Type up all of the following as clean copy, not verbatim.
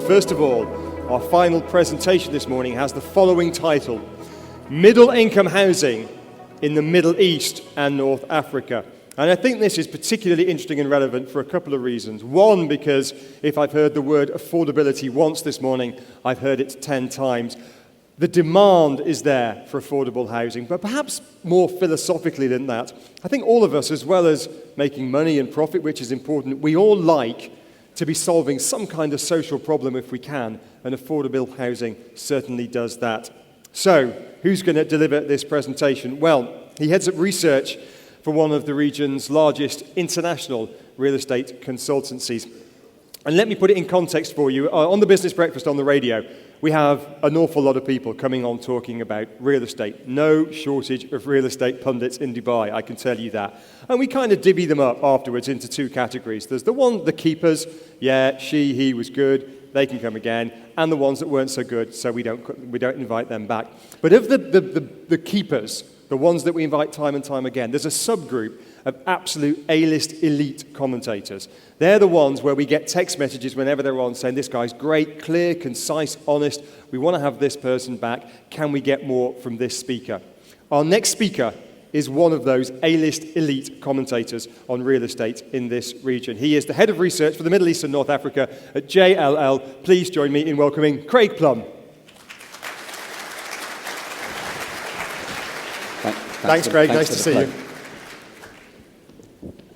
First of all, our final presentation this morning has the following title: Middle-Income Housing in the Middle East and North Africa. And I think this is particularly interesting and relevant for a couple of reasons. One, because if I've heard the word affordability once this morning, I've heard it 10 times. The demand is there for affordable housing, but perhaps more philosophically than that, I think all of us, as well as making money and profit, which is important, we all like to be solving some kind of social problem if we can, and affordable housing certainly does that. So, who's going to deliver this presentation? Well, he heads up research for one of the region's largest international real estate consultancies. And let me put it in context for you. On the Business Breakfast on the radio, we have an awful lot of people coming on talking about real estate. No shortage of real estate pundits in Dubai, I can tell you that. And we kind of divvy them up afterwards into two categories. There's the keepers, yeah, he was good, they can come again, and the ones that weren't so good, so we don't invite them back. But of the keepers, the ones that we invite time and time again, there's a subgroup of absolute A-list elite commentators. They're the ones where we get text messages whenever they're on saying, this guy's great, clear, concise, honest, we want to have this person back, can we get more from this speaker? Our next speaker is one of those A-list elite commentators on real estate in this region. He is the head of research for the Middle East and North Africa at JLL. Please join me in welcoming Craig Plumb. Thanks, Craig. Nice to see you.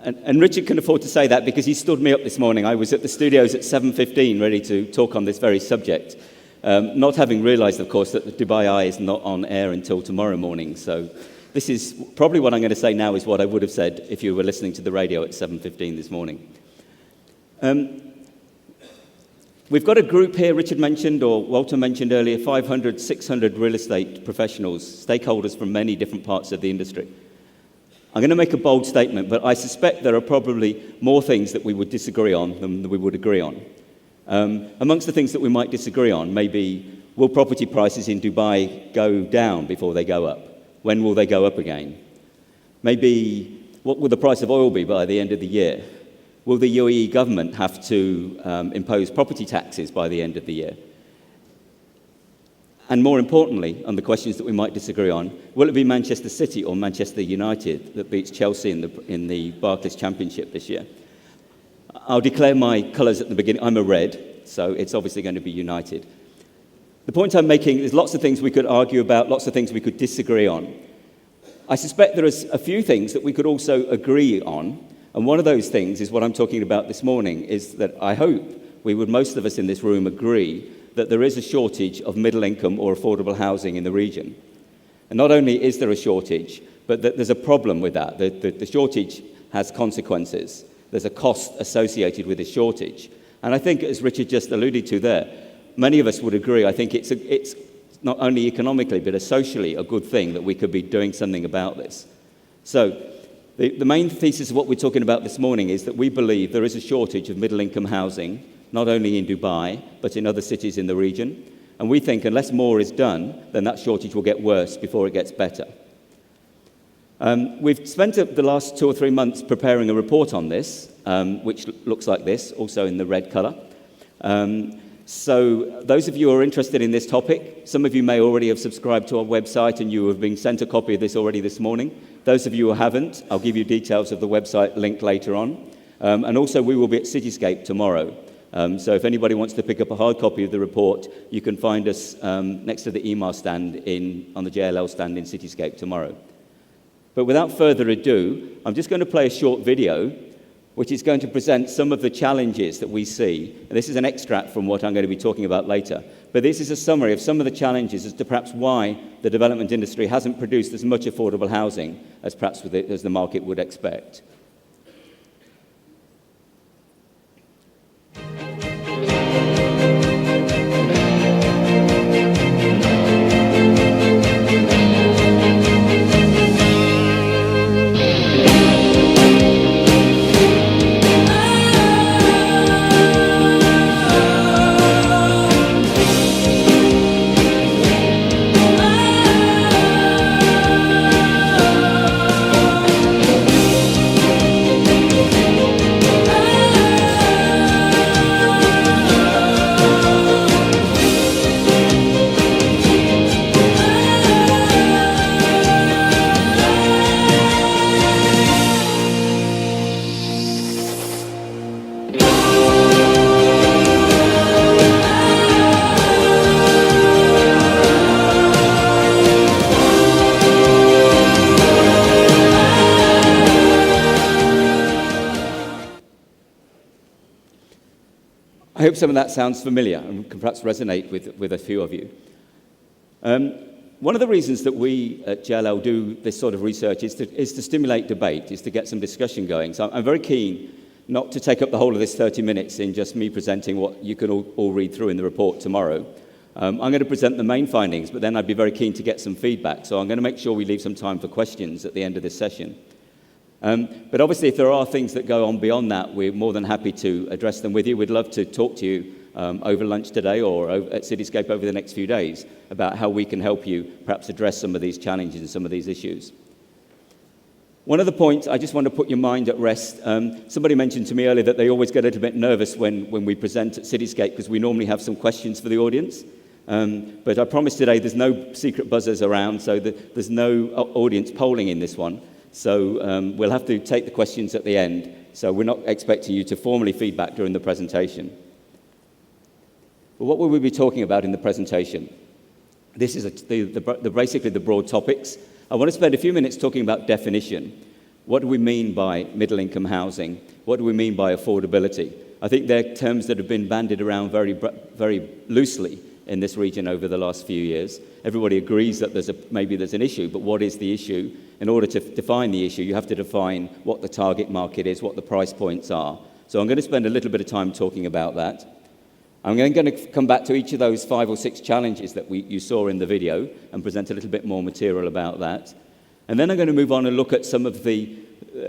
And Richard can afford to say that because he stood me up this morning. I was at the studios at 7:15 ready to talk on this very subject, not having realised, of course, that the Dubai Eye is not on air until tomorrow morning. So this is probably what I'm going to say now is what I would have said if you were listening to the radio at 7:15 this morning. We've got a group here, Richard mentioned, or Walter mentioned earlier, 500, 600 real estate professionals, stakeholders from many different parts of the industry. I'm going to make a bold statement, but I suspect there are probably more things that we would disagree on than we would agree on. Amongst the things that we might disagree on, maybe, will property prices in Dubai go down before they go up? When will they go up again? Maybe, what will the price of oil be by the end of the year? Will the UAE government have to impose property taxes by the end of the year? And more importantly, on the questions that we might disagree on, will it be Manchester City or Manchester United that beats Chelsea in the Barclays Championship this year? I'll declare my colours at the beginning. I'm a red, so it's obviously going to be United. The point I'm making, there's lots of things we could argue about, lots of things we could disagree on. I suspect there is a few things that we could also agree on, and one of those things is what I'm talking about this morning, is that I hope most of us in this room agree that there is a shortage of middle-income or affordable housing in the region. And not only is there a shortage, but that there's a problem with that. The shortage has consequences. There's a cost associated with the shortage. And I think, as Richard just alluded to there, many of us would agree, I think it's not only economically, but socially a good thing that we could be doing something about this. So, the main thesis of what we're talking about this morning is that we believe there is a shortage of middle-income housing, not only in Dubai, but in other cities in the region. And we think unless more is done, then that shortage will get worse before it gets better. We've spent the last 2 or 3 months preparing a report on this, which looks like this, also in the red colour. So those of you who are interested in this topic, some of you may already have subscribed to our website and you have been sent a copy of this already this morning. Those of you who haven't, I'll give you details of the website link later on. And also we will be at Cityscape tomorrow. So if anybody wants to pick up a hard copy of the report, you can find us next to the email stand on the JLL stand in Cityscape tomorrow. But without further ado, I'm just going to play a short video which is going to present some of the challenges that we see. And this is an extract from what I'm going to be talking about later. But this is a summary of some of the challenges as to perhaps why the development industry hasn't produced as much affordable housing as perhaps as the market would expect. I hope some of that sounds familiar and can perhaps resonate with a few of you. One of the reasons that we at JLL do this sort of research is to stimulate debate, is to get some discussion going. So I'm very keen not to take up the whole of this 30 minutes in just me presenting what you can all read through in the report tomorrow. I'm going to present the main findings, but then I'd be very keen to get some feedback. So I'm going to make sure we leave some time for questions at the end of this session. But obviously, if there are things that go on beyond that, we're more than happy to address them with you. We'd love to talk to you over lunch today or at Cityscape over the next few days about how we can help you perhaps address some of these challenges and some of these issues. One of the points, I just want to put your mind at rest. Somebody mentioned to me earlier that they always get a little bit nervous when we present at Cityscape because we normally have some questions for the audience. But I promise today there's no secret buzzers around, so there's no audience polling in this one. So we'll have to take the questions at the end. So we're not expecting you to formally feedback during the presentation. But what will we be talking about in the presentation? This is basically the broad topics. I want to spend a few minutes talking about definition. What do we mean by middle-income housing? What do we mean by affordability? I think they're terms that have been bandied around very, very loosely in this region over the last few years. Everybody agrees that maybe there's an issue, but what is the issue? In order to define the issue, you have to define what the target market is, what the price points are. So I'm going to spend a little bit of time talking about that. I'm then going to come back to each of those 5 or 6 challenges that you saw in the video and present a little bit more material about that. And then I'm going to move on and look at some of the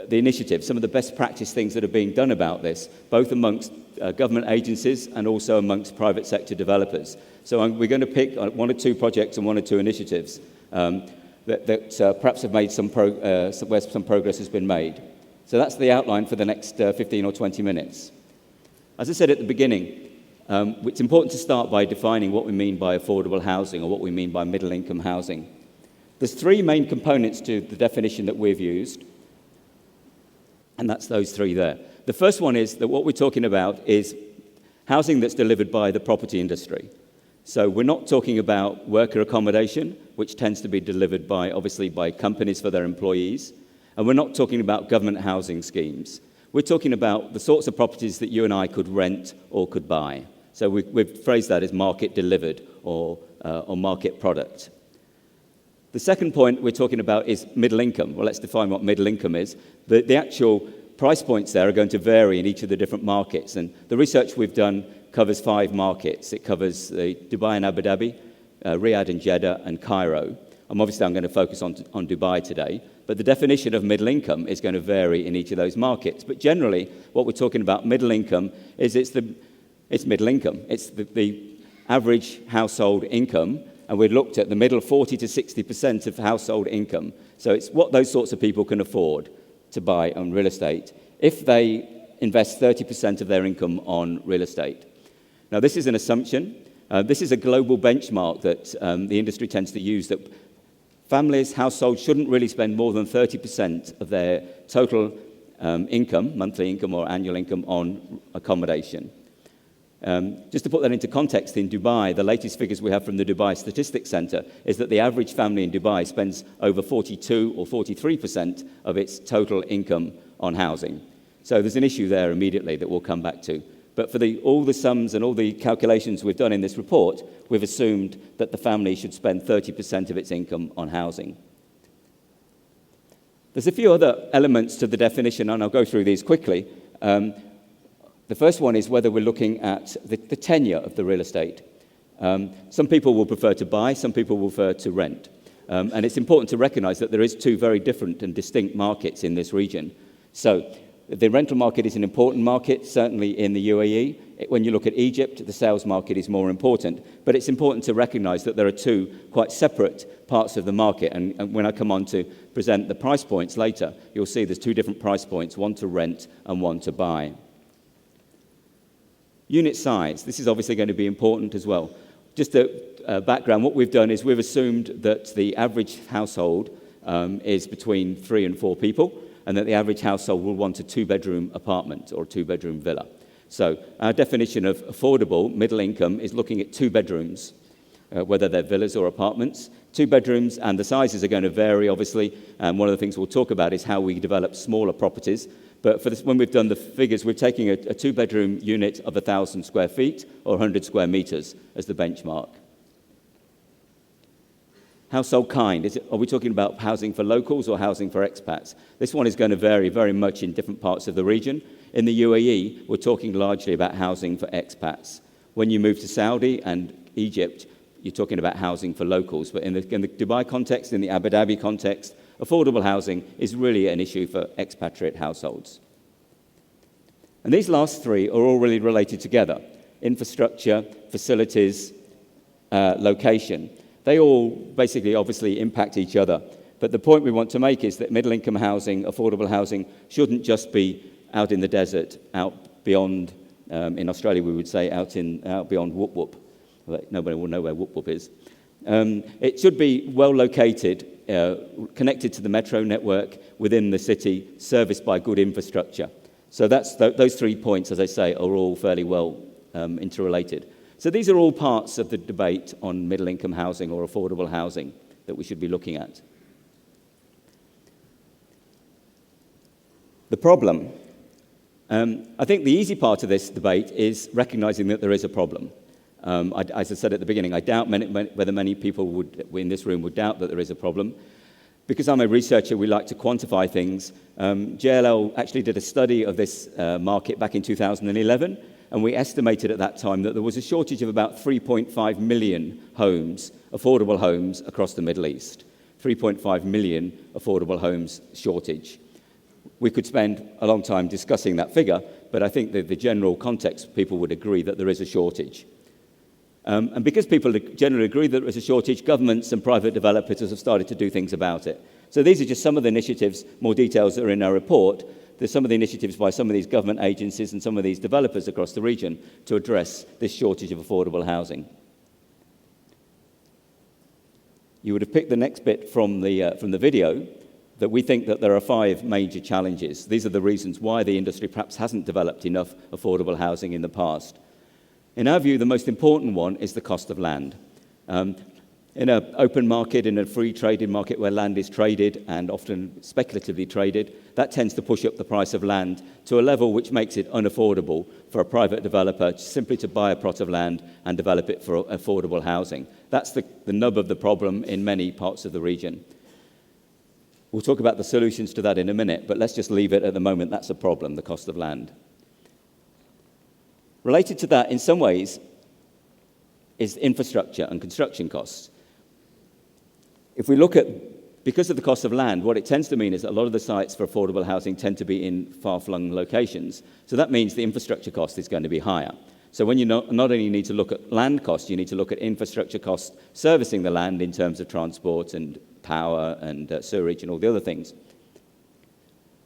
initiatives, some of the best practice things that are being done about this, both amongst government agencies and also amongst private sector developers. So we're going to pick 1 or 2 projects and 1 or 2 initiatives that perhaps have made where some progress has been made. So that's the outline for the next 15 or 20 minutes. As I said at the beginning, it's important to start by defining what we mean by affordable housing or what we mean by middle-income housing. There's 3 main components to the definition that we've used, and that's those 3 there. The first one is that what we're talking about is housing that's delivered by the property industry. So we're not talking about worker accommodation, which tends to be delivered obviously by companies for their employees, and we're not talking about government housing schemes. We're talking about the sorts of properties that you and I could rent or could buy. So we've phrased that as market delivered or market product. The second point we're talking about is middle income. Well, let's define what middle income is. The actual price points there are going to vary in each of the different markets. And the research we've done covers 5 markets. It covers Dubai and Abu Dhabi, Riyadh and Jeddah, and Cairo. Obviously, I'm going to focus on Dubai today. But the definition of middle income is going to vary in each of those markets. But generally, what we're talking about middle income is it's middle income. It's the average household income, and we looked at the middle 40 to 60% of household income. So it's what those sorts of people can afford to buy on real estate if they invest 30% of their income on real estate. Now, this is an assumption. This is a global benchmark that the industry tends to use, that families, households shouldn't really spend more than 30% of their total income, monthly income or annual income, on accommodation. Just to put that into context, in Dubai, the latest figures we have from the Dubai Statistics Centre is that the average family in Dubai spends over 42 or 43% of its total income on housing. So there's an issue there immediately that we'll come back to. But for all the sums and all the calculations we've done in this report, we've assumed that the family should spend 30% of its income on housing. There's a few other elements to the definition, and I'll go through these quickly. The first one is whether we're looking at the tenure of the real estate. Some people will prefer to buy, some people will prefer to rent. And it's important to recognize that there is 2 very different and distinct markets in this region. So the rental market is an important market, certainly in the UAE. When you look at Egypt, the sales market is more important. But it's important to recognize that there are 2 quite separate parts of the market. And when I come on to present the price points later, you'll see there's 2 different price points, one to rent and one to buy. Unit size. This is obviously going to be important as well. Just a background, what we've done is we've assumed that the average household is between 3 and 4 people, and that the average household will want a 2-bedroom apartment or a 2-bedroom villa. So our definition of affordable middle income is looking at 2 bedrooms, whether they're villas or apartments. 2 bedrooms, and the sizes are going to vary, obviously. And one of the things we'll talk about is how we develop smaller properties. But for this, when we've done the figures, we're taking a two-bedroom unit of 1,000 square feet or 100 square meters as the benchmark. Household kind, are we talking about housing for locals or housing for expats? This one is going to vary very much in different parts of the region. In the UAE, we're talking largely about housing for expats. When you move to Saudi and Egypt, you're talking about housing for locals. But in the Dubai context, in the Abu Dhabi context, affordable housing is really an issue for expatriate households. And these last three are all really related together. Infrastructure, facilities, location. They all basically obviously impact each other. But the point we want to make is that middle-income housing, affordable housing, shouldn't just be out in the desert, out beyond, in Australia we would say, out beyond Whoop Whoop. Nobody will know where Whoop Whoop is. It should be well located, connected to the metro network within the city, serviced by good infrastructure. So those 3 points, as I say, are all fairly well interrelated. So these are all parts of the debate on middle-income housing or affordable housing that we should be looking at. The problem, I think the easy part of this debate is recognizing that there is a problem. As I said at the beginning, I doubt whether many people in this room would doubt that there is a problem. Because I'm a researcher, we like to quantify things. JLL actually did a study of this market back in 2011, and we estimated at that time that there was a shortage of about 3.5 million homes, affordable homes, across the Middle East. 3.5 million affordable homes shortage. We could spend a long time discussing that figure, but I think that the general context, people would agree that there is a shortage. And because people generally agree that there is a shortage, governments and private developers have started to do things about it. So these are just some of the initiatives, more details that are in our report. There's some of the initiatives by some of these government agencies and some of these developers across the region to address this shortage of affordable housing. You would have picked the next bit from the video, that we think that there are 5 major challenges. These are the reasons why the industry perhaps hasn't developed enough affordable housing in the past. In our view, the most important one is the cost of land. In an open market, in a free traded market where land is traded and often speculatively traded, that tends to push up the price of land to a level which makes it unaffordable for a private developer simply to buy a plot of land and develop it for affordable housing. That's the nub of the problem in many parts of the region. We'll talk about the solutions to that in a minute, but let's just leave it at the moment. That's a problem, the cost of land. Related to that, in some ways, is infrastructure and construction costs. If we look at, because of the cost of land, what it tends to mean is that a lot of the sites for affordable housing tend to be in far-flung locations. So that means the infrastructure cost is going to be higher. So when you not only need to look at land costs, you need to look at infrastructure costs servicing the land in terms of transport and power and sewerage and all the other things.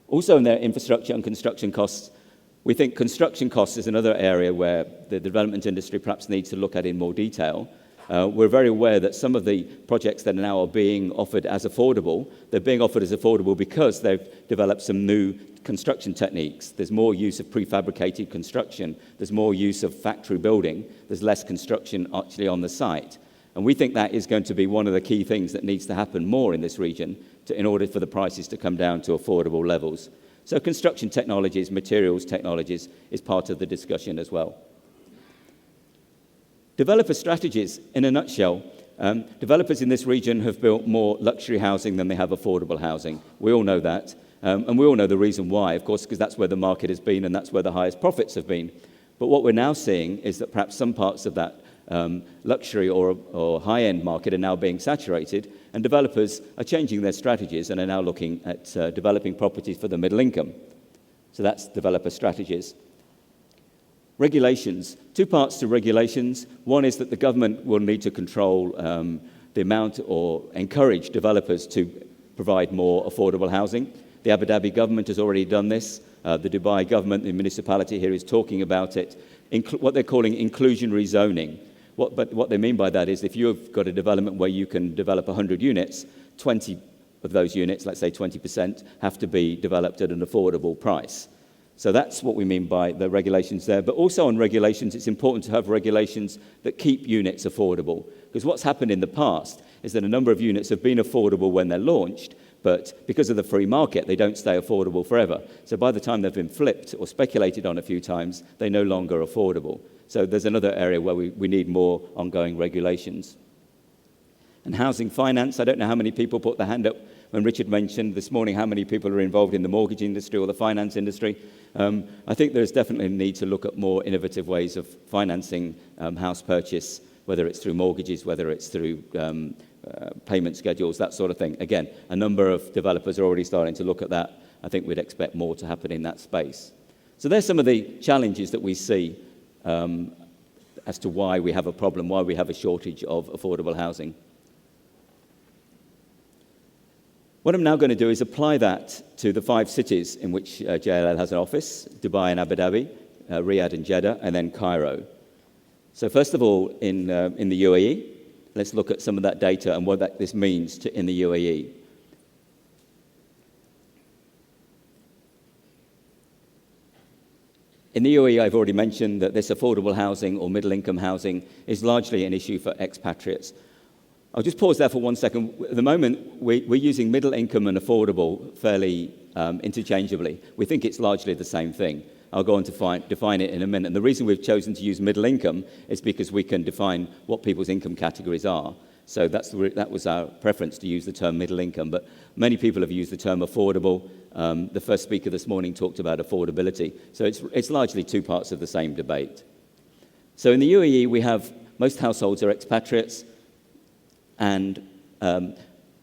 Also in their infrastructure and construction costs, we think construction costs is another area where the development industry perhaps needs to look at in more detail. We're very aware that some of the projects that now are being offered as affordable, they're being offered as affordable because they've developed some new construction techniques. There's more use of prefabricated construction. There's more use of factory building. There's less construction actually on the site. And we think that is going to be one of the key things that needs to happen more in this region in order for the prices to come down to affordable levels. So construction technologies, materials technologies is part of the discussion as well. Developer strategies, in a nutshell, developers in this region have built more luxury housing than they have affordable housing. We all know that. And we all know the reason why, of course, because that's where the market has been and that's where the highest profits have been. But what we're now seeing is that perhaps some parts of that luxury or high-end market are now being saturated, and developers are changing their strategies and are now looking at developing properties for the middle income. So that's developer strategies. Regulations. 2 parts to regulations. One is that the government will need to control the amount or encourage developers to provide more affordable housing. The Abu Dhabi government has already done this. The Dubai government, the municipality here, is talking about it, what they're calling inclusionary zoning. What they mean by that is if you've got a development where you can develop 100 units, 20 of those units, let's say 20%, have to be developed at an affordable price. So that's what we mean by the regulations there. But also on regulations, it's important to have regulations that keep units affordable. Because what's happened in the past is that a number of units have been affordable when they're launched, But because of the free market, they don't stay affordable forever. So by the time they've been flipped or speculated on a few times, they're no longer affordable. So there's another area where we need more ongoing regulations. And housing finance, I don't know how many people put their hand up when Richard mentioned this morning how many people are involved in the mortgage industry or the finance industry. I think there's definitely a need to look at more innovative ways of financing house purchase, whether it's through mortgages, whether it's through payment schedules, that sort of thing. Again, a number of developers are already starting to look at that. I think we'd expect more to happen in that space. So there's some of the challenges that we see as to why we have a problem, why we have a shortage of affordable housing. What I'm now going to do is apply that to the 5 cities in which JLL has an office: Dubai and Abu Dhabi, Riyadh and Jeddah, and then Cairo. So first of all, in the UAE, let's look at some of that data and what this means in the UAE. In the UAE, I've already mentioned that this affordable housing or middle-income housing is largely an issue for expatriates. I'll just pause there for 1 second. At the moment, we're using middle income and affordable fairly interchangeably. We think it's largely the same thing. I'll go on to define it in a minute. And the reason we've chosen to use middle income is because we can define what people's income categories are. So that was our preference, to use the term middle income. But many people have used the term affordable. The first speaker this morning talked about affordability. So it's largely two parts of the same debate. So in the UAE, we have most households are expatriates. And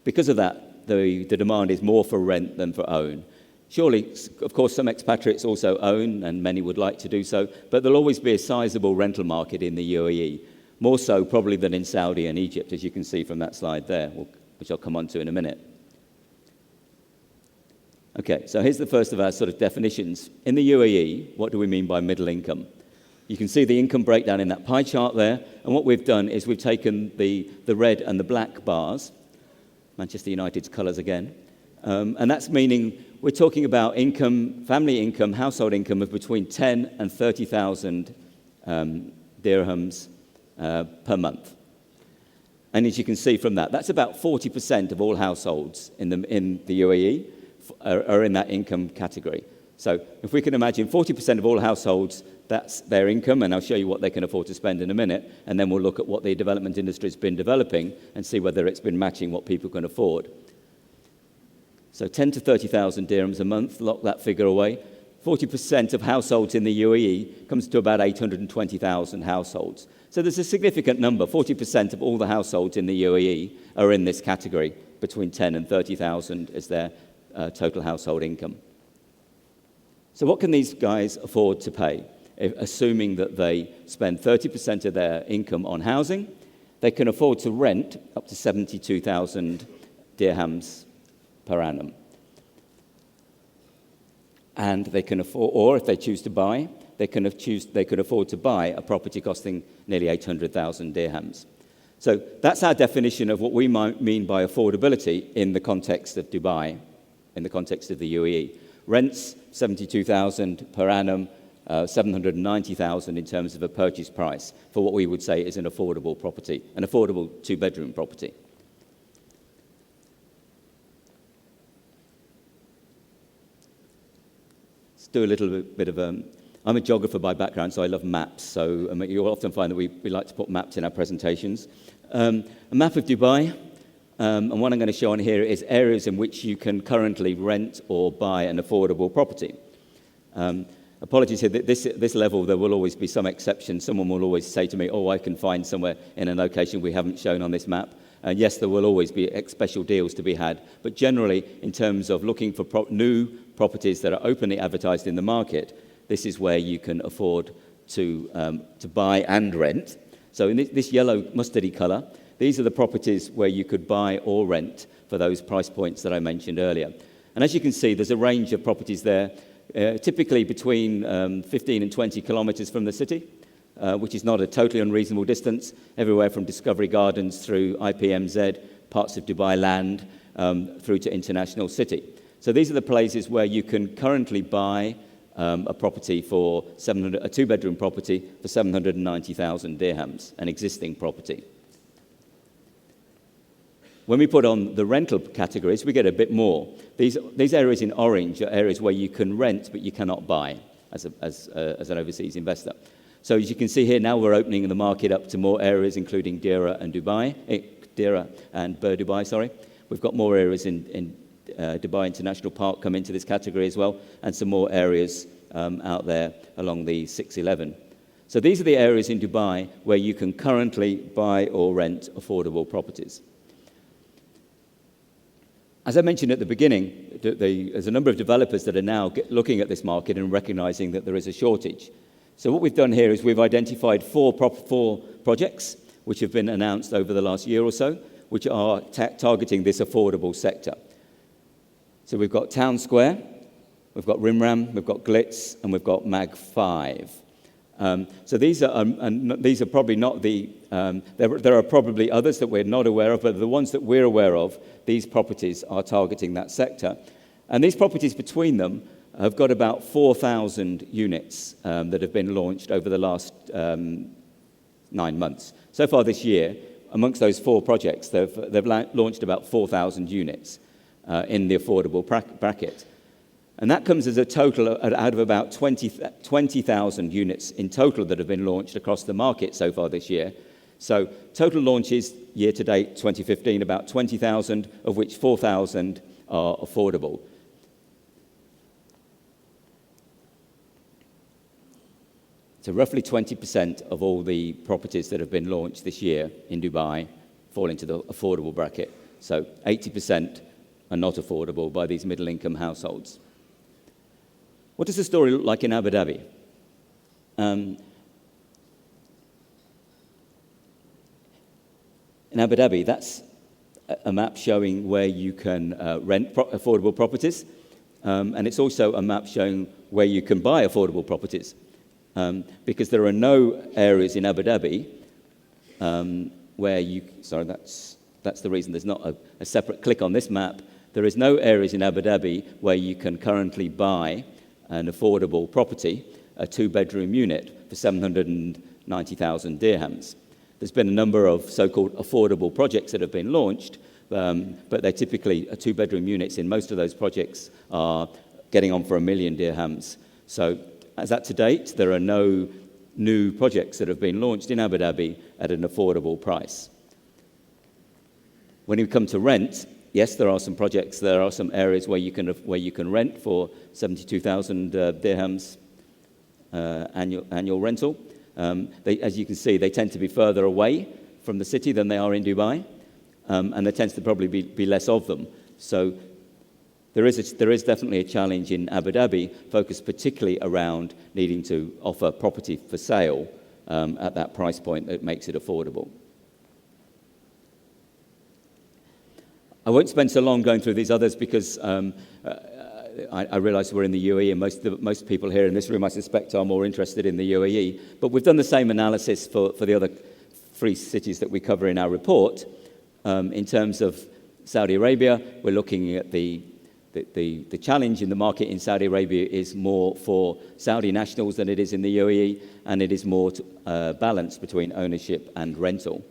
because of that, the demand is more for rent than for own. Surely, of course, some expatriates also own, and many would like to do so, but there'll always be a sizable rental market in the UAE, more so probably than in Saudi and Egypt, as you can see from that slide there, which I'll come on to in a minute. Okay, so here's the first of our sort of definitions. In the UAE, what do we mean by middle income? You can see the income breakdown in that pie chart there, and what we've done is we've taken the red and the black bars, Manchester United's colours again, and that's meaning we're talking about income, family income, household income of between 10 and 30,000 dirhams per month. And as you can see from that, that's about 40% of all households in the UAE are in that income category. So if we can imagine 40% of all households, that's their income, and I'll show you what they can afford to spend in a minute, and then we'll look at what the development industry has been developing and see whether it's been matching what people can afford. So 10 to 30,000 dirhams a month, lock that figure away. 40% of households in the UAE comes to about 820,000 households. So there's a significant number. 40% of all the households in the UAE are in this category, between 10 and 30,000 is their total household income. So what can these guys afford to pay? Assuming that they spend 30% of their income on housing, they can afford to rent up to 72,000 dirhams per annum. And they can afford, or if they choose to buy, they can afford to buy a property costing nearly 800,000 dirhams. So that's our definition of what we might mean by affordability in the context of Dubai, in the context of the UAE. Rents, 72,000 per annum, 790,000 in terms of a purchase price for what we would say is an affordable property, an affordable two-bedroom property. Let's do a little bit of I'm a geographer by background, so I love maps. So you'll often find that we like to put maps in our presentations. A map of Dubai, and what I'm going to show on here is areas in which you can currently rent or buy an affordable property. Apologies here, this level there will always be some exceptions. Someone will always say to me, oh, I can find somewhere in a location we haven't shown on this map. And yes, there will always be special deals to be had. But generally, in terms of looking for new properties that are openly advertised in the market, this is where you can afford to buy and rent. So in this yellow mustardy colour, these are the properties where you could buy or rent for those price points that I mentioned earlier. And as you can see, there's a range of properties there, typically between 15 and 20 kilometres from the city, which is not a totally unreasonable distance, everywhere from Discovery Gardens through IPMZ, parts of Dubai Land, through to International City. So these are the places where you can currently buy a property for a two-bedroom property for 790,000 dirhams, an existing property. When we put on the rental categories, we get a bit more. These areas in orange are areas where you can rent, but you cannot buy as an overseas investor. So as you can see here, now we're opening the market up to more areas, including Deira and Bur Dubai, sorry. We've got more areas in Dubai International Park come into this category as well, and some more areas out there along the 611. So these are the areas in Dubai where you can currently buy or rent affordable properties. As I mentioned at the beginning, there's a number of developers that are now looking at this market and recognizing that there is a shortage. So what we've done here is we've identified four projects which have been announced over the last year or so, which are targeting this affordable sector. So we've got Town Square, we've got Rimram, we've got Glitz, and we've got Mag 5. So these are probably not the, there are probably others that we're not aware of, but the ones that we're aware of, these properties are targeting that sector. And these properties between them have got about 4,000 units that have been launched over the last 9 months. So far this year, amongst those four projects, they've launched about 4,000 units in the affordable bracket. And that comes as a total out of about 20,000 units in total that have been launched across the market so far this year. So total launches year to date, 2015, about 20,000, of which 4,000 are affordable. So roughly 20% of all the properties that have been launched this year in Dubai fall into the affordable bracket. So 80% are not affordable by these middle-income households. What does the story look like in Abu Dhabi? In Abu Dhabi, that's a map showing where you can rent affordable properties, and it's also a map showing where you can buy affordable properties, because there are no areas in Abu Dhabi where you... Sorry, that's the reason there's not a separate click on this map. There is no areas in Abu Dhabi where you can currently buy an affordable property, a two-bedroom unit, for 790,000 dirhams. There's been a number of so-called affordable projects that have been launched, but they're typically two-bedroom units. In most of those projects are getting on for 1 million dirhams. So as at to date, there are no new projects that have been launched in Abu Dhabi at an affordable price. When you come to rent, yes, there are some projects, there are some areas where you can rent for 72,000 dirhams annual rental. As you can see, they tend to be further away from the city than they are in Dubai, and there tends to probably be less of them. So there is definitely a challenge in Abu Dhabi, focused particularly around needing to offer property for sale at that price point that makes it affordable. I won't spend so long going through these others because I realise we're in the UAE, and most people here in this room, I suspect, are more interested in the UAE. But we've done the same analysis for the other 3 cities that we cover in our report. In terms of Saudi Arabia, we're looking at the challenge in the market in Saudi Arabia is more for Saudi nationals than it is in the UAE, and it is more balanced between ownership and rental.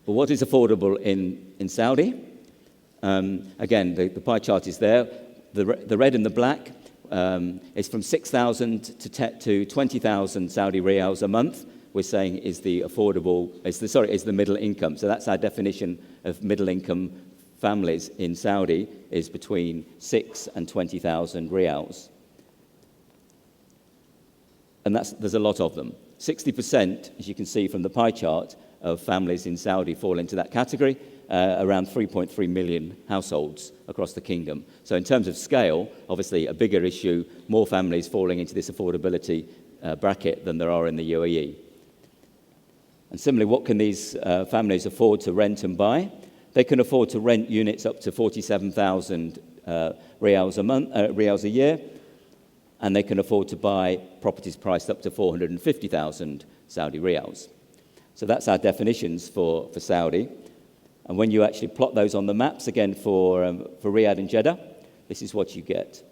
But what is affordable in Saudi? Again, the pie chart is there. The red and the black is from 6,000 to 20,000 Saudi riyals a month. We're saying is the middle income. So that's our definition of middle income families in Saudi, is between 6,000 and 20,000 riyals. And there's a lot of them. 60%, as you can see from the pie chart, of families in Saudi fall into that category, around 3.3 million households across the kingdom. So in terms of scale, obviously a bigger issue, more families falling into this affordability bracket than there are in the UAE. And similarly, what can these families afford to rent and buy? They can afford to rent units up to 47,000 riyals a year, and they can afford to buy properties priced up to 450,000 Saudi riyals. So that's our definitions for Saudi. And when you actually plot those on the maps, again, for Riyadh and Jeddah, this is what you get.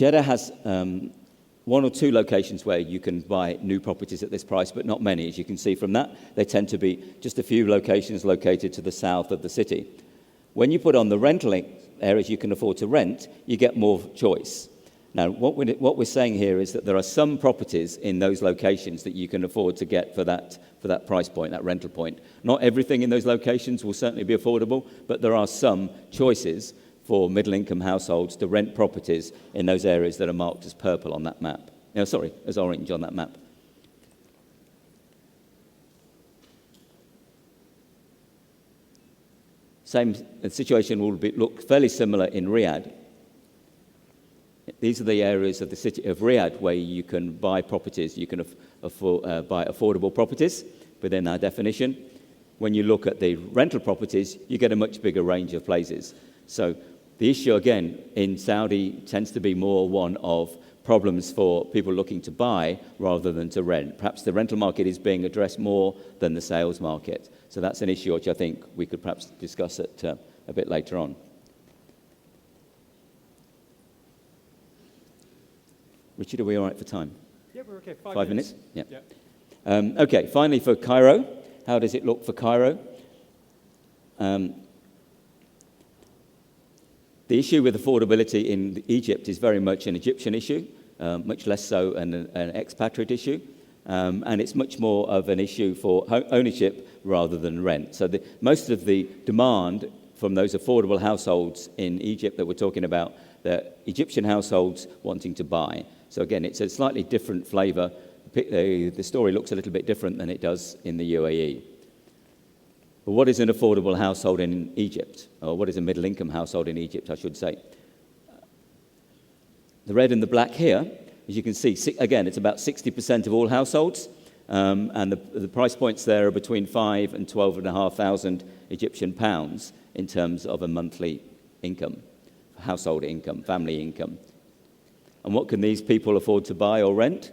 Jeddah has one or two locations where you can buy new properties at this price, but not many. As you can see from that, they tend to be just a few locations located to the south of the city. When you put on the rental areas you can afford to rent, you get more choice. Now, what we're saying here is that there are some properties in those locations that you can afford to get for that price point, that rental point. Not everything in those locations will certainly be affordable, but there are some choices for middle-income households to rent properties in those areas that are marked as purple on that map. No, sorry, as orange on that map. Same situation will look fairly similar in Riyadh. These are the areas of the city of Riyadh where you can buy properties, you can buy affordable properties within our definition. When you look at the rental properties, you get a much bigger range of places. So the issue, again, in Saudi tends to be more one of problems for people looking to buy rather than to rent. Perhaps the rental market is being addressed more than the sales market. So that's an issue which I think we could perhaps discuss a bit later on. Richard, are we all right for time? Yeah, we're okay. 5 minutes? Yeah. Yeah. Okay, finally for Cairo. How does it look for Cairo? The issue with affordability in Egypt is very much an Egyptian issue, much less so an expatriate issue. And it's much more of an issue for ownership rather than rent. So most of the demand from those affordable households in Egypt that we're talking about, the Egyptian households wanting to buy. So again, it's a slightly different flavour. The story looks a little bit different than it does in the UAE. But what is an affordable household in Egypt? Or what is a middle-income household in Egypt, I should say? The red and the black here, as you can see, again, it's about 60% of all households. And the price points there are between 5,000 and 12,500 Egyptian pounds in terms of a monthly income, household income, family income. And what can these people afford to buy or rent?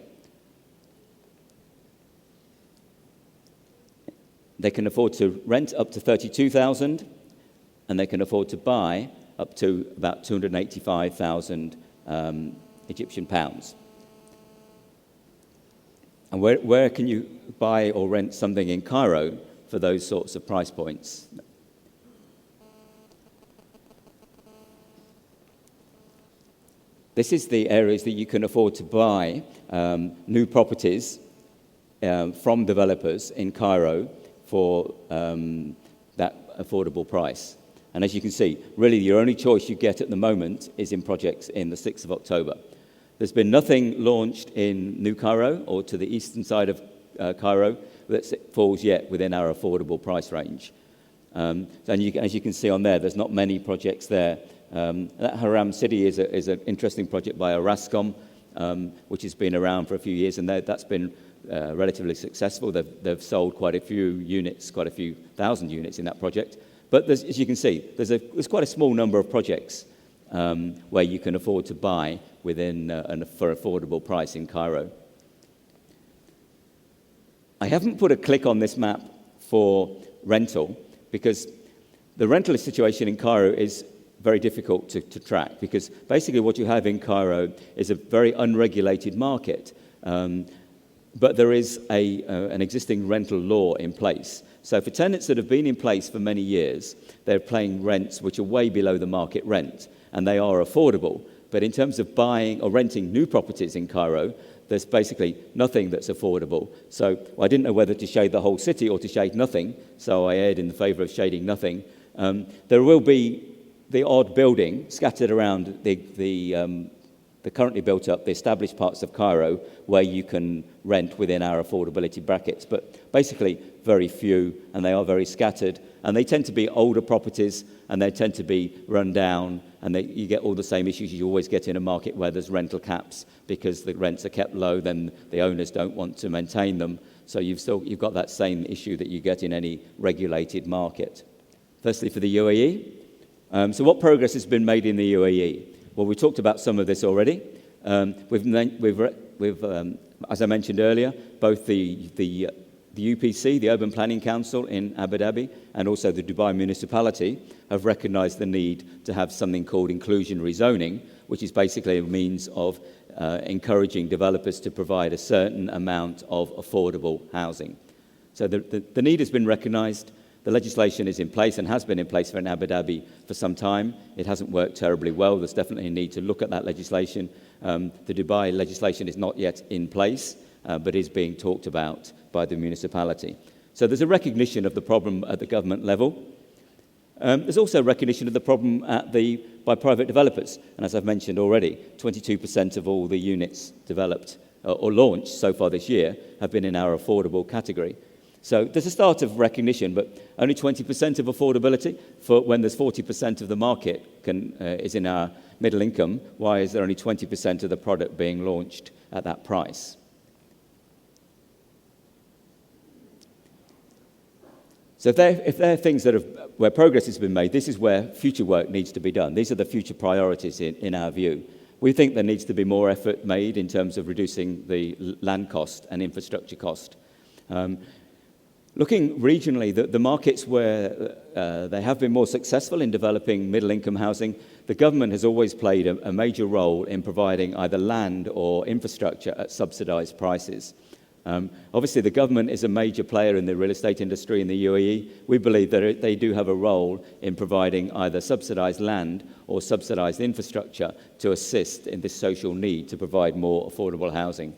They can afford to rent up to 32,000, and they can afford to buy up to about 285,000 Egyptian pounds. And where can you buy or rent something in Cairo for those sorts of price points? This is the areas that you can afford to buy new properties from developers in Cairo for that affordable price. And as you can see, really your only choice you get at the moment is in projects in the 6th of October. There's been nothing launched in New Cairo or to the eastern side of Cairo that falls yet within our affordable price range. And as you can see on there, there's not many projects there. That Haram City is an interesting project by Orascom, which has been around for a few years, and that's been relatively successful. They've sold quite a few units, quite a few thousand units in that project. But as you can see, there's quite a small number of projects where you can afford to buy within for affordable price in Cairo. I haven't put a click on this map for rental because the rental situation in Cairo is very difficult to track, because basically what you have in Cairo is a very unregulated market. But there is an existing rental law in place. So for tenants that have been in place for many years, they're paying rents which are way below the market rent, and they are affordable. But in terms of buying or renting new properties in Cairo, there's basically nothing that's affordable. So I didn't know whether to shade the whole city or to shade nothing, so I erred in the favour of shading nothing. There will be the odd building scattered around the currently built up, the established parts of Cairo, where you can rent within our affordability brackets. But basically, very few, and they are very scattered. And they tend to be older properties, and they tend to be run down, and you get all the same issues you always get in a market where there's rental caps, because the rents are kept low, then the owners don't want to maintain them. So you've got that same issue that you get in any regulated market. Firstly, for the UAE. So what progress has been made in the UAE? Well, we talked about some of this already. We've as I mentioned earlier, both the the UPC, the Urban Planning Council in Abu Dhabi, and also the Dubai municipality have recognised the need to have something called inclusionary zoning, which is basically a means of encouraging developers to provide a certain amount of affordable housing. So the need has been recognised. The legislation is in place and has been in place for Abu Dhabi for some time. It hasn't worked terribly well. There's definitely a need to look at that legislation. The Dubai legislation is not yet in place, but is being talked about by the municipality. So there's a recognition of the problem at the government level. There's also recognition of the problem by private developers. And as I've mentioned already, 22% of all the units developed or launched so far this year have been in our affordable category. So there's a start of recognition, but only 20% of affordability for when there's 40% of the market is in our middle income. Why is there only 20% of the product being launched at that price? So if there are things where progress has been made, this is where future work needs to be done. These are the future priorities in our view. We think there needs to be more effort made in terms of reducing the land cost and infrastructure cost. Looking regionally, the markets where they have been more successful in developing middle-income housing, the government has always played a major role in providing either land or infrastructure at subsidised prices. Obviously, the government is a major player in the real estate industry in the UAE. We believe that they do have a role in providing either subsidised land or subsidised infrastructure to assist in this social need to provide more affordable housing.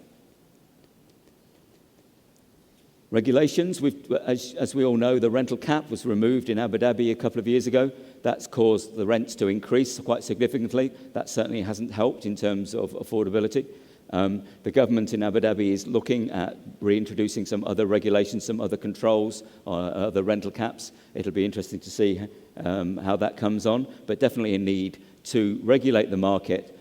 Regulations, as we all know, the rental cap was removed in Abu Dhabi a couple of years ago. That's caused the rents to increase quite significantly. That certainly hasn't helped in terms of affordability. The government in Abu Dhabi is looking at reintroducing some other regulations, some other controls, the rental caps. It'll be interesting to see how that comes on, but definitely a need to regulate the market.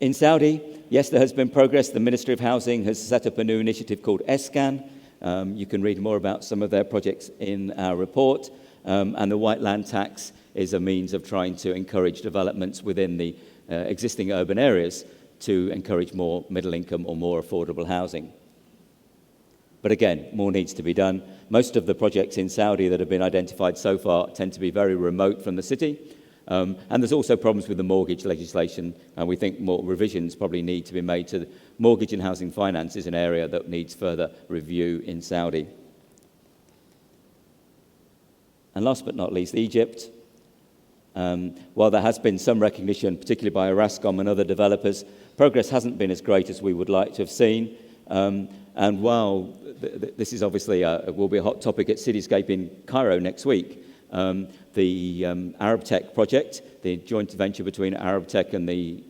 In Saudi, yes, there has been progress. The Ministry of Housing has set up a new initiative called ESCAN. You can read more about some of their projects in our report. And the white land tax is a means of trying to encourage developments within the existing urban areas to encourage more middle income or more affordable housing. But again, more needs to be done. Most of the projects in Saudi that have been identified so far tend to be very remote from the city. And there's also problems with the mortgage legislation, and we think more revisions probably need to be made to mortgage and housing finance is an area that needs further review in Saudi. And last but not least, Egypt. While there has been some recognition, particularly by Orascom and other developers, progress hasn't been as great as we would like to have seen. And while this is obviously will be a hot topic at Cityscape in Cairo next week, the Arab Tech project, the joint venture between Arab Tech and the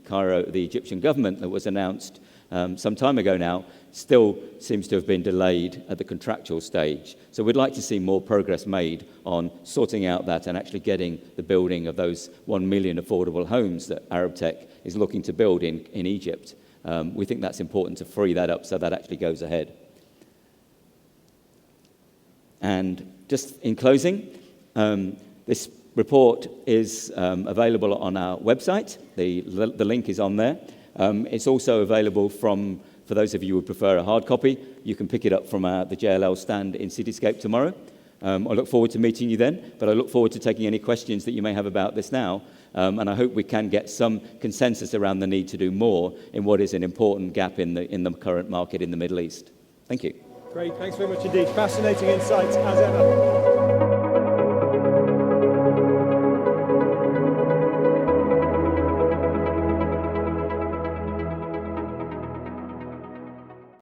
Egyptian government that was announced some time ago now, still seems to have been delayed at the contractual stage. So we'd like to see more progress made on sorting out that and actually getting the building of those 1 million affordable homes that Arab Tech is looking to build in Egypt. We think that's important to free that up so that actually goes ahead. And just in closing, this report is available on our website. The link is on there. It's also available for those of you who prefer a hard copy. You can pick it up from the JLL stand in Cityscape tomorrow. I look forward to meeting you then, but I look forward to taking any questions that you may have about this now. And I hope we can get some consensus around the need to do more in what is an important gap in the current market in the Middle East. Thank you. Great, thanks very much indeed. Fascinating insights as ever.